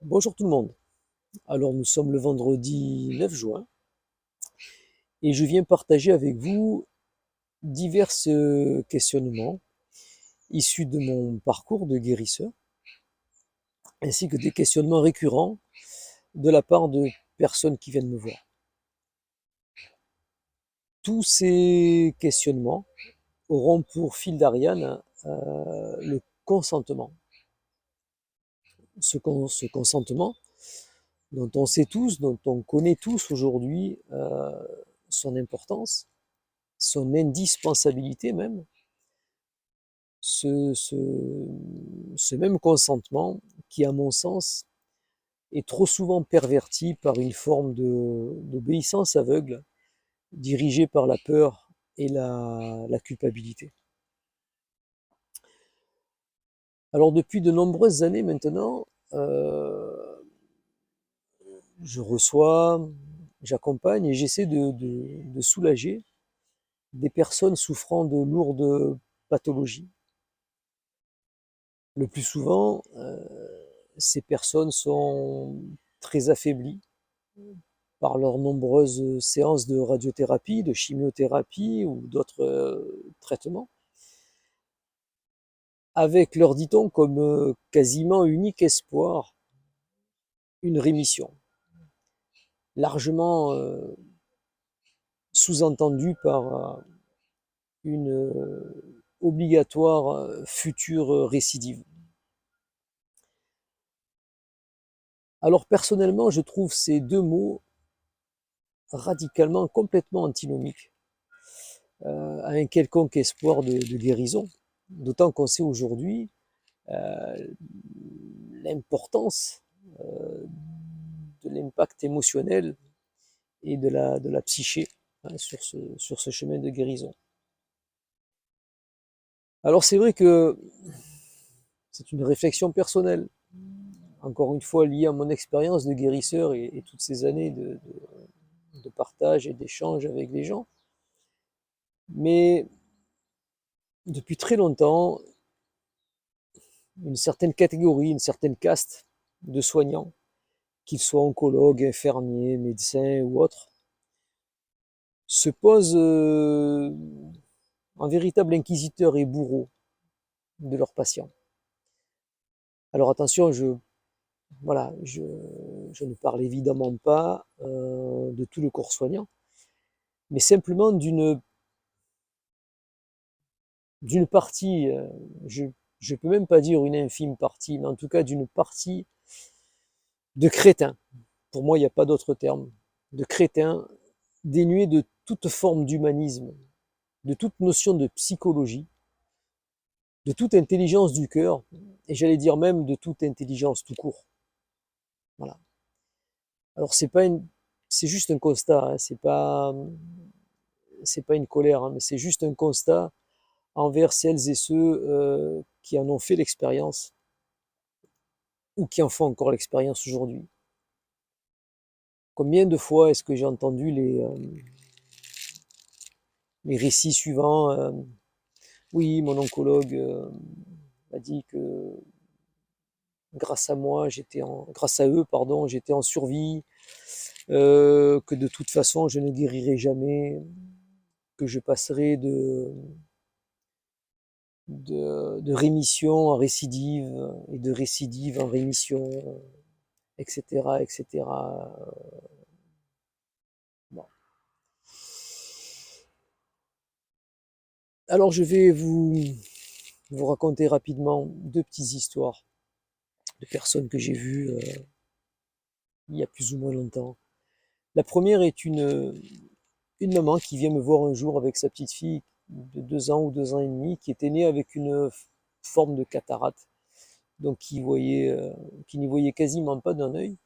Bonjour tout le monde. Alors nous sommes le vendredi 9 juin et je viens partager avec vous divers questionnements issus de mon parcours de guérisseur ainsi que des questionnements récurrents de la part de personnes qui viennent me voir. Tous ces questionnements auront pour fil d'Ariane le consentement. Ce consentement dont on sait tous, dont on connaît tous aujourd'hui son importance, son indispensabilité même, ce, ce, ce même consentement qui, à mon sens, est trop souvent perverti par une forme d'obéissance aveugle, dirigée par la peur et la culpabilité. Alors depuis de nombreuses années maintenant, je reçois, j'accompagne et j'essaie de soulager des personnes souffrant de lourdes pathologies. Le plus souvent, ces personnes sont très affaiblies par leurs nombreuses séances de radiothérapie, de chimiothérapie ou d'autres traitements, avec, leur dit-on, comme quasiment unique espoir, une rémission, largement sous-entendue par une obligatoire future récidive. Alors personnellement, je trouve ces deux mots radicalement, complètement antinomiques à un quelconque espoir de guérison, d'autant qu'on sait aujourd'hui l'importance de l'impact émotionnel et de la psyché sur ce chemin de guérison. Alors c'est vrai que c'est une réflexion personnelle, encore une fois liée à mon expérience de guérisseur et toutes ces années de partage et d'échange avec les gens. Mais depuis très longtemps, une certaine catégorie, une certaine caste de soignants, qu'ils soient oncologues, infirmiers, médecins ou autres, se pose en véritable inquisiteur et bourreau de leurs patients. Alors attention, voilà, je ne parle évidemment pas de tout le corps soignant, mais simplement d'une partie, je ne peux même pas dire une infime partie, mais en tout cas d'une partie de crétins. Pour moi, il n'y a pas d'autre terme. De crétins dénués de toute forme d'humanisme, de toute notion de psychologie, de toute intelligence du cœur, et j'allais dire même de toute intelligence tout court. Voilà. Alors c'est juste un constat, hein, c'est pas une colère, hein, mais c'est juste un constat envers celles et ceux qui en ont fait l'expérience ou qui en font encore l'expérience aujourd'hui. Combien de fois est-ce que j'ai entendu les récits suivants oui, mon oncologue m'a dit que grâce à eux, pardon, j'étais en survie, que de toute façon je ne guérirai jamais, que je passerai de rémission en récidive et de récidive en rémission, etc., etc. Bon. Alors je vais vous raconter rapidement deux petites histoires de personnes que j'ai vues il y a plus ou moins longtemps. La première est une maman qui vient me voir un jour avec sa petite fille de 2 ans ou 2 ans et demi qui était née avec une forme de cataracte, donc qui n'y voyait quasiment pas d'un œil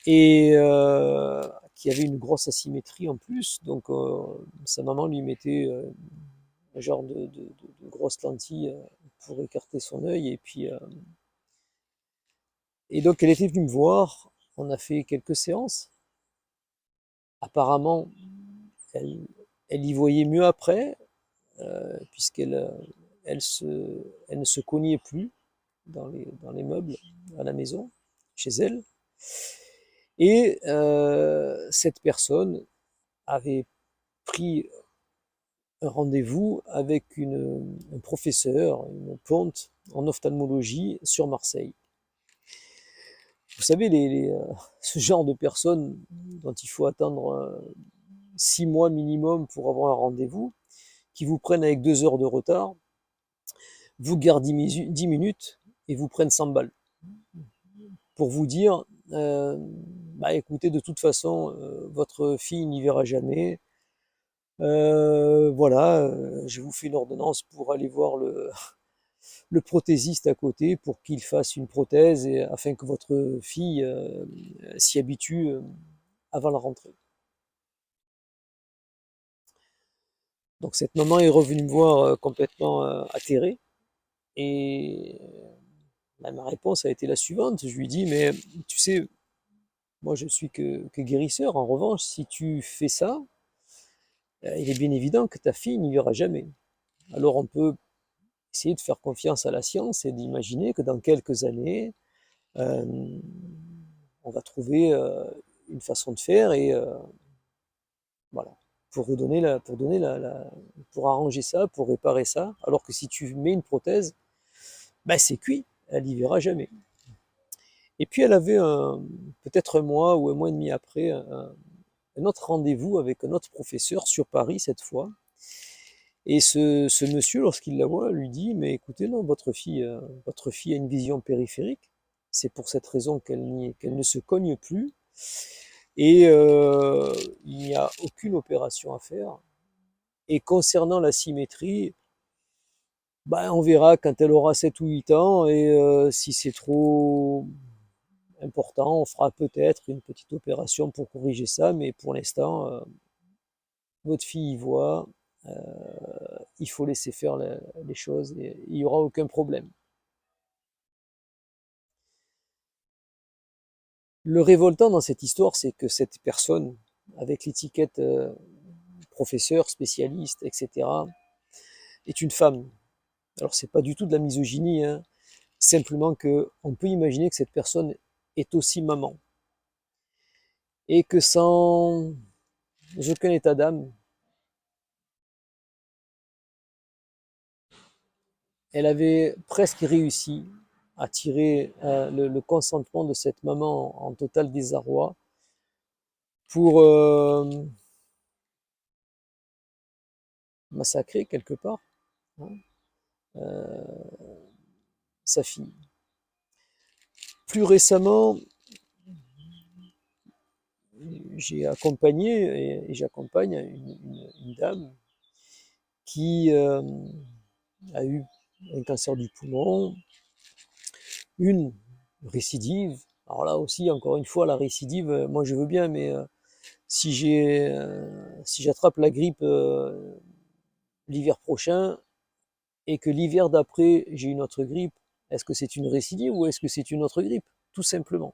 et qui avait une grosse asymétrie en plus. Donc sa maman lui mettait un genre de grosses lentilles pour écarter son œil et donc elle était venue me voir. On a fait quelques séances. Apparemment, elle, elle y voyait mieux après, puisqu'elle elle, se, elle ne se cognait plus dans les meubles à la maison. chez elle. Et cette personne avait pris un rendez-vous avec un professeur, une ponte en ophtalmologie sur Marseille. Vous savez, ce genre de personnes dont il faut attendre 6 mois minimum pour avoir un rendez-vous, qui vous prennent avec 2 heures de retard, vous gardent 10 minutes et vous prennent 100 balles. Pour vous dire, bah écoutez, de toute façon, votre fille n'y verra jamais. Voilà, je vous fais une ordonnance pour aller voir le prothésiste à côté pour qu'il fasse une prothèse et, afin que votre fille s'y habitue avant la rentrée. Donc cette maman est revenue me voir complètement atterrée et bah, ma réponse a été la suivante. Je lui dis, mais tu sais, moi je suis que guérisseur. En revanche, si tu fais ça, il est bien évident que ta fille n'y verra jamais. Alors on peut essayer de faire confiance à la science et d'imaginer que dans quelques années, euh, on va trouver une façon de faire et voilà, pour arranger ça, pour réparer ça. Alors que si tu mets une prothèse, ben c'est cuit, elle n'y verra jamais. Et puis elle avait peut-être un mois ou un mois et demi après un autre rendez-vous avec un autre professeur sur Paris cette fois. Et ce monsieur, lorsqu'il la voit, lui dit, mais écoutez, non, votre fille a une vision périphérique. C'est pour cette raison qu'elle ne se cogne plus. Et il n'y a aucune opération à faire. Et concernant la symétrie, bah, on verra quand elle aura 7 ou 8 ans. Et si c'est trop important, on fera peut-être une petite opération pour corriger ça. Mais pour l'instant, votre fille y voit. Euh, il faut laisser faire les choses et il n'y aura aucun problème. Le révoltant dans cette histoire, c'est que cette personne, avec l'étiquette professeur, spécialiste, etc., est une femme. Alors c'est pas du tout de la misogynie, hein. Simplement que on peut imaginer que cette personne est aussi maman et que sans aucun état d'âme, elle avait presque réussi à tirer le consentement de cette maman en total désarroi pour massacrer quelque part, hein, sa fille. Plus récemment, j'ai accompagné et j'accompagne une dame qui a eu un cancer du poumon, une récidive. Alors là aussi, encore une fois, la récidive, moi je veux bien, mais si j'attrape la grippe l'hiver prochain et que l'hiver d'après j'ai une autre grippe, est-ce que c'est une récidive ou est-ce que c'est une autre grippe? Tout simplement.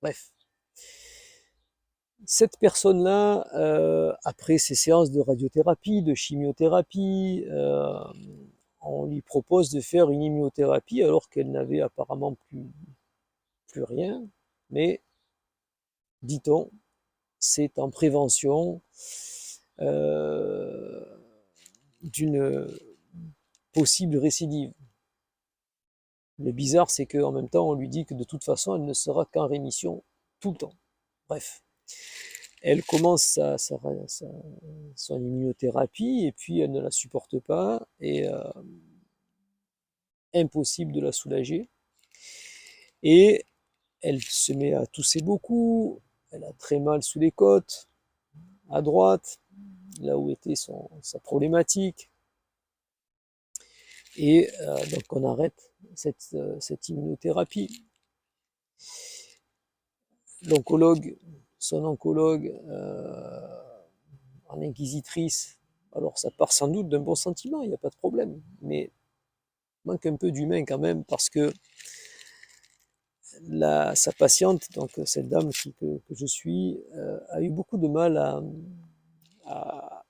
Bref. Cette personne-là, après ces séances de radiothérapie, de chimiothérapie, on lui propose de faire une immunothérapie alors qu'elle n'avait apparemment plus rien. Mais, dit-on, c'est en prévention euh, d'une possible récidive. Le bizarre, c'est qu'en même temps, on lui dit que de toute façon, elle ne sera qu'en rémission tout le temps. Bref. Elle commence son immunothérapie et puis elle ne la supporte pas et impossible de la soulager. Et elle se met à tousser beaucoup, elle a très mal sous les côtes, à droite, là où était sa problématique. Et donc on arrête cette immunothérapie. L'oncologue, son oncologue en inquisitrice, alors ça part sans doute d'un bon sentiment, il n'y a pas de problème, mais manque un peu d'humain quand même parce que sa patiente, donc cette dame que je suis, a eu beaucoup de mal à,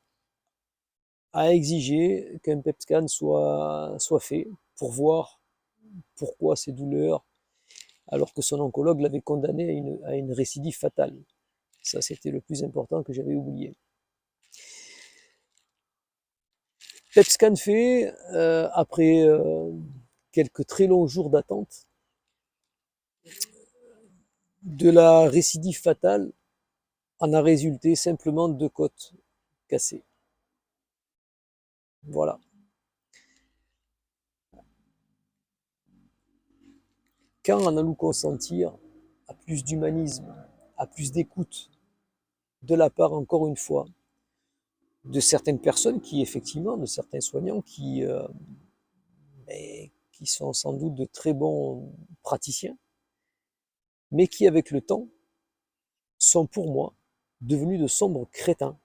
à exiger qu'un PET scan soit fait pour voir pourquoi ces douleurs alors que son oncologue l'avait condamné à une récidive fatale. Ça, c'était le plus important que j'avais oublié. PET scan fait, après quelques très longs jours d'attente, de la récidive fatale en a résulté simplement 2 côtes cassées. Voilà. Quand en allons consentir à plus d'humanisme, à plus d'écoute de la part, encore une fois, de certaines personnes qui, effectivement, de certains soignants qui sont sans doute de très bons praticiens, mais qui, avec le temps, sont pour moi devenus de sombres crétins.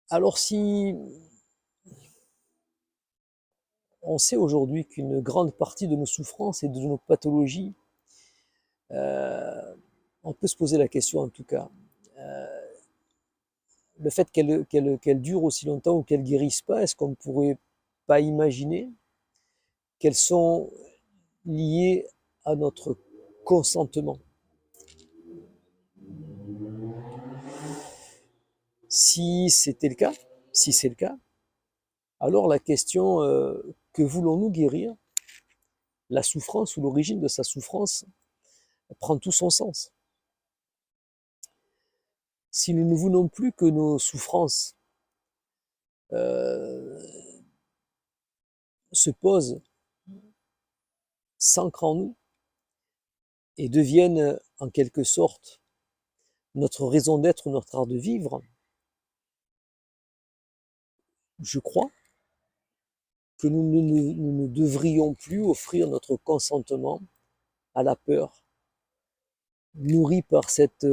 Alors si on sait aujourd'hui qu'une grande partie de nos souffrances et de nos pathologies, on peut se poser la question en tout cas, le fait qu'elles durent aussi longtemps ou qu'elles guérissent pas, est-ce qu'on ne pourrait pas imaginer qu'elles sont liées à notre consentement? Si c'était le cas, si c'est le cas, alors la question que voulons-nous guérir, la souffrance ou l'origine de sa souffrance prend tout son sens. Si nous ne voulons plus que nos souffrances se posent, s'ancrent en nous et deviennent en quelque sorte notre raison d'être, notre art de vivre, je crois que nous ne devrions plus offrir notre consentement à la peur, nourrie par cette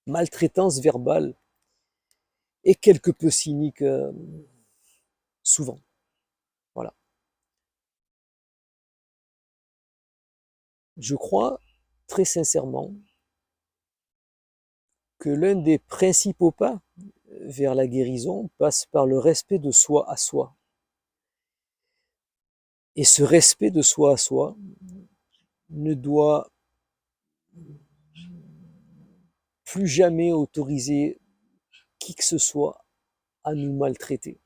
maltraitance verbale et quelque peu cynique souvent. Voilà. Je crois très sincèrement que l'un des principaux pas vers la guérison passe par le respect de soi à soi. Et ce respect de soi à soi ne doit plus jamais autoriser qui que ce soit à nous maltraiter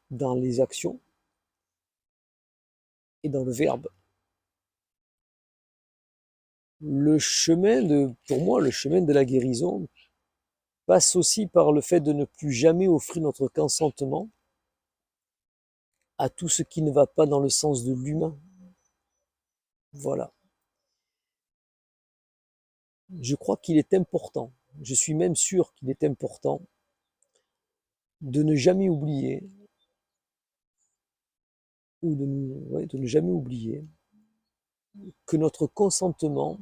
dans les actions et dans le verbe. Pour moi, le chemin de la guérison passe aussi par le fait de ne plus jamais offrir notre consentement à tout ce qui ne va pas dans le sens de l'humain. Voilà. Je crois qu'il est important, je suis même sûr qu'il est important de ne jamais oublier, de ne jamais oublier que notre consentement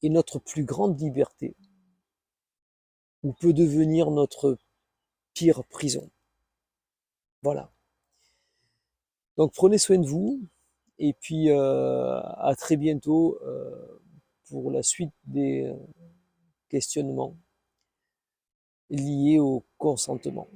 est notre plus grande liberté, ou peut devenir notre pire prison. Voilà. Donc prenez soin de vous, et puis à très bientôt pour la suite des questionnements liés au consentement.